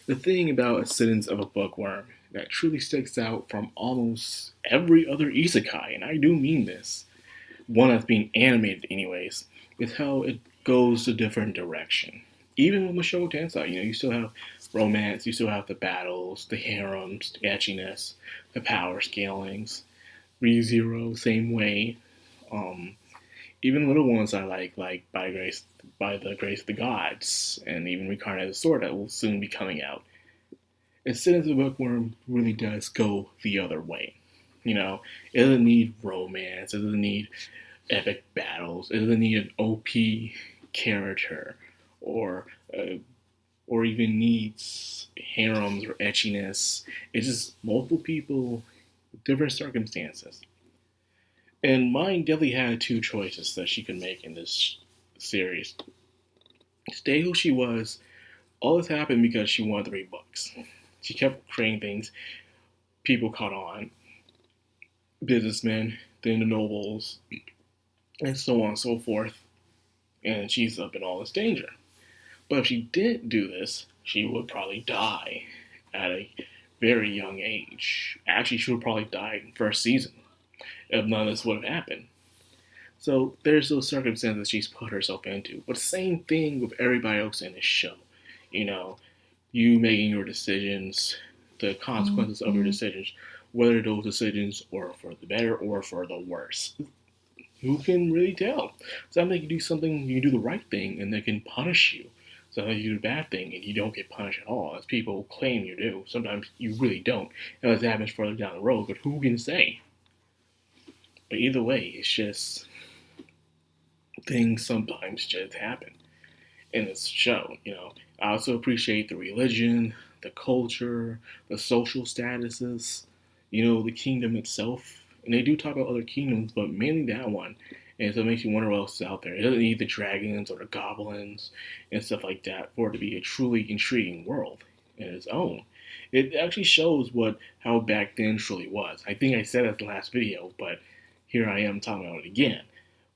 The thing about Ascendance of a Bookworm that truly sticks out from almost every other isekai, and I do mean this, one that's being animated anyways, is how it goes a different direction. Even with Mushoku Tensei, you still have romance, you still have the battles, the harems, the etchiness, the power scalings. ReZero, same way. Um, Even little ones I like by the grace of the gods, and even Reincarnated Sword that will soon be coming out. Instead of the Bookworm really does go the other way. It doesn't need romance, it doesn't need epic battles, it doesn't need an OP character, or uh, or even needs harems or etchiness. It's just multiple people, different circumstances. And mine definitely had two choices that she could make in this series. Stay who she was. All this happened because she wanted to read books. She kept creating things. People caught on. Businessmen, then the nobles, and so on and so forth. And she's up in all this danger. But if she didn't do this, she would probably die at a very young age. Actually, she would probably die in the first season if none of this would have happened. So there's those circumstances she's put herself into. But same thing with everybody else in this show. You know, you making your decisions, the consequences of your decisions, whether those decisions are for the better or for the worse. Who can really tell? Sometimes you do something, you do the right thing, and they can punish you. Sometimes you do the bad thing and you don't get punished at all, as people claim you do. Sometimes you really don't. And this happens further down the road, but who can say? But either way, it's just things sometimes just happen in this show. I also appreciate the religion, the culture, the social statuses, the kingdom itself. And they do talk about other kingdoms, but mainly that one. And so it makes you wonder what else is out there. It doesn't need the dragons or the goblins and stuff like that for it to be a truly intriguing world in its own. It actually shows how back then truly was. I think I said it in the last video, but here I am talking about it again,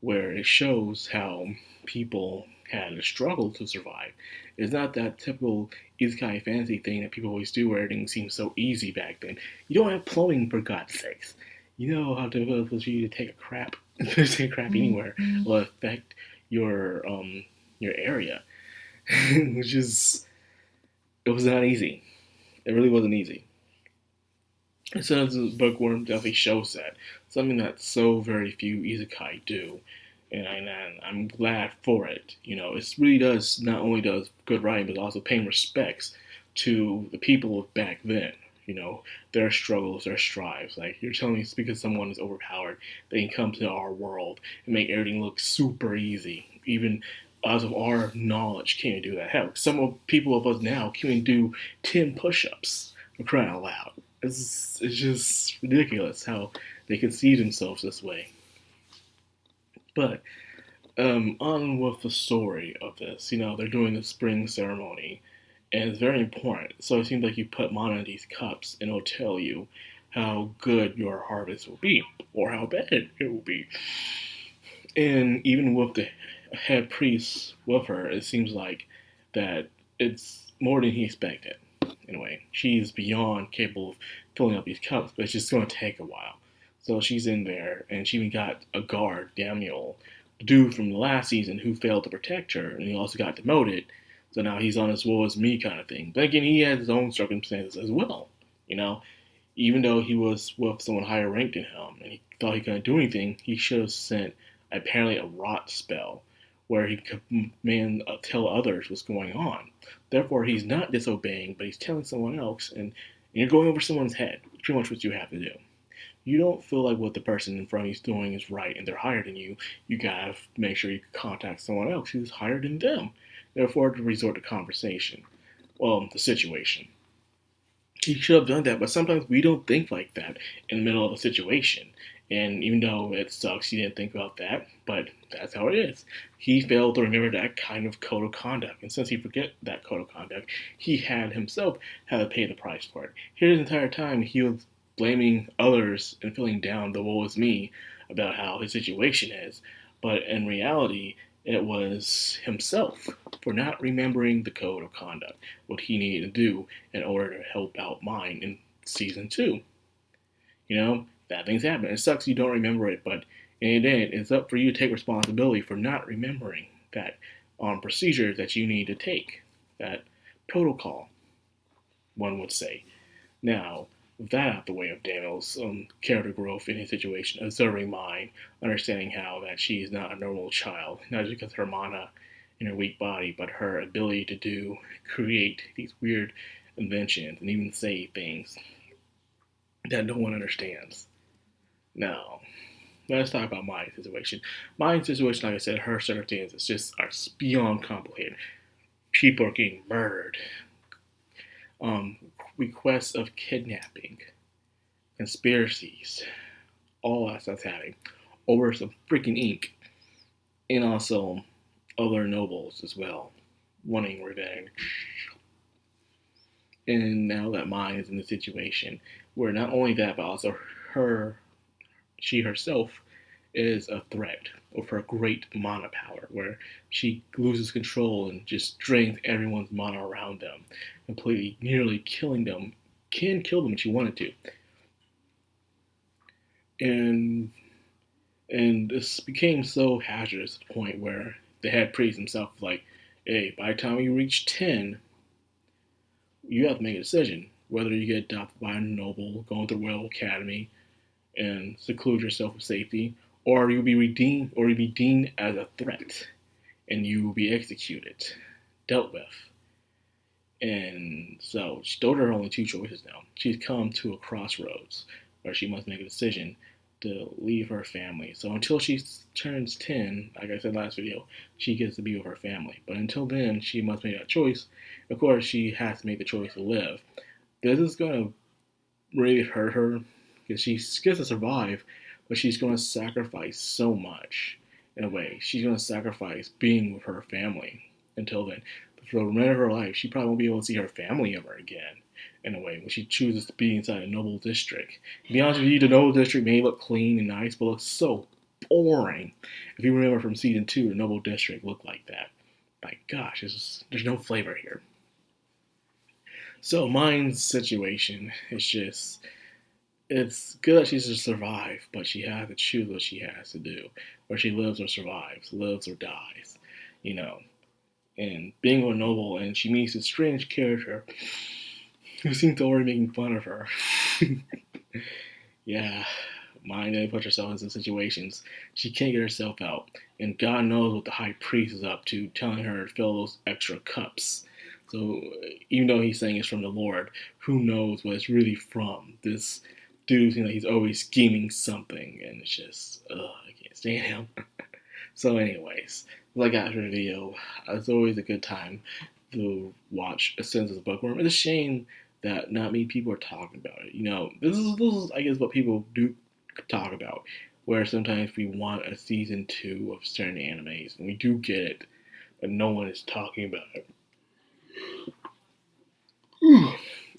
where it shows how people had a struggle to survive. It's not that typical isekai fantasy thing that people always do where everything seems so easy back then. You don't have plumbing, for God's sakes. You know how difficult it was for you to take a crap, take a crap anywhere will affect your area, which is it was not easy. It really wasn't easy. And so the Bookworm definitely shows that something that so very few isekai do, and I'm glad for it. It really does not only does good writing, but also paying respects to the people of back then. Their struggles, their strives. Like you're telling me, it's because someone is overpowered, they can come to our world and make everything look super easy. Even us of our knowledge can't do that. Hell, some of people of us now can't even do 10 push-ups for crying out loud. It's just ridiculous how they conceive themselves this way. But on with the story of this. They're doing the spring ceremony, and it's very important. So it seems like you put mana in these cups, and it'll tell you how good your harvest will be, or how bad it will be. And even with the head priest with her, it seems like that it's more than he expected. Anyway, she's beyond capable of filling up these cups, but it's just going to take a while. So she's in there, and she even got a guard, Daniel, dude from the last season who failed to protect her, and he also got demoted. So now he's on his woe is me kind of thing. But again, he has his own circumstances as well. Even though he was with someone higher ranked than him, and he thought he couldn't do anything, he should have sent apparently a rot spell where he could tell others what's going on. Therefore, he's not disobeying, but he's telling someone else, and you're going over someone's head. Pretty much what you have to do. You don't feel like what the person in front of you is doing is right and they're higher than you. You gotta make sure you contact someone else who's higher than them. Therefore, to resort to conversation. Well, the situation. He should have done that, but sometimes we don't think like that in the middle of a situation. And even though it sucks, he didn't think about that, but that's how it is. He failed to remember that kind of code of conduct. And since he forget that code of conduct, he had himself had to pay the price for it. Here, the entire time, he was blaming others and feeling down the woe is me about how his situation is. But in reality, It was himself for not remembering the code of conduct, what he needed to do in order to help out Mine in season 2. Bad things happen. It sucks you don't remember it, but in the end, it's up for you to take responsibility for not remembering that procedure that you need to take, that protocol, one would say. Now, with that out the way of Daniel's character growth in his situation, observing Mine, understanding how that she is not a normal child, not just because of her mana in her weak body, but her ability to create these weird inventions and even say things that no one understands. Now, let's talk about Mine's situation. Mine's situation, like I said, her circumstances just are beyond complicated. People are getting murdered. Requests of kidnapping, conspiracies, all that stuff's happening over some freaking ink, and also other nobles as well, wanting revenge. And now that Mine is in the situation where not only that, but also she herself is a threat of her great mana power, where she loses control and just drains everyone's mana around them, completely, nearly killing them. Can kill them if she wanted to. And this became so hazardous to the point where the head priest himself was like, hey, by the time you reach 10, you have to make a decision whether you get adopted by a noble, go into the Royal Academy, and seclude yourself with safety, or you'll be deemed as a threat, and you will be executed, dealt with. And so those are her only two choices now. She's come to a crossroads where she must make a decision to leave her family. So until she turns 10, like I said last video, she gets to be with her family. But until then, she must make that choice. Of course, she has to make the choice to live. This is going to really hurt her because she gets to survive, but she's going to sacrifice so much in a way. She's going to sacrifice being with her family until then. For the remainder of her life, she probably won't be able to see her family ever again, in a way, when she chooses to be inside a noble district. To be honest with you, the noble district may look clean and nice, but looks so boring. If you remember from season 2, the noble district looked like that. My gosh, there's no flavor here. So Mine's situation is just, it's good that she's just survived, but she has to choose what she has to do. Where she lives or survives, lives or dies, And being a noble, and she meets this strange character who seems to already making fun of her. Yeah, Mine then puts herself in some situations she can't get herself out, and God knows what the high priest is up to, telling her to fill those extra cups. So even though he's saying it's from the Lord, who knows what it's really from? This dude seems like he's always scheming something, and it's just, I can't stand him. So anyways, like after the video, it's always a good time to watch Ascendance of the Bookworm. It's a shame that not many people are talking about it. This is I guess what people do talk about, where sometimes we want a season 2 of certain animes, and we do get it, but no one is talking about it.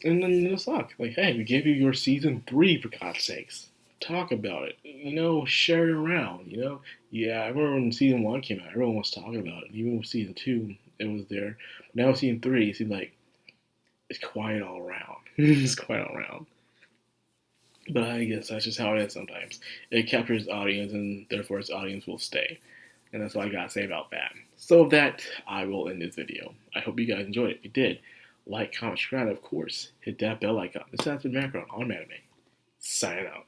And then it'll suck. Like, hey, we gave you your season 3, for God's sakes. Talk about it. Share it around. Yeah, I remember when season 1 came out, everyone was talking about it. Even with season 2, it was there. But now with season 3, it seems like it's quiet all around. It's quiet all around. But I guess that's just how it is sometimes. It captures its audience, and therefore its audience will stay. And that's all I gotta say about that. So with that, I will end this video. I hope you guys enjoyed it. If you did, like, comment, subscribe, and of course, hit that bell icon. This has been Madcrownxox on Anime. Signing out.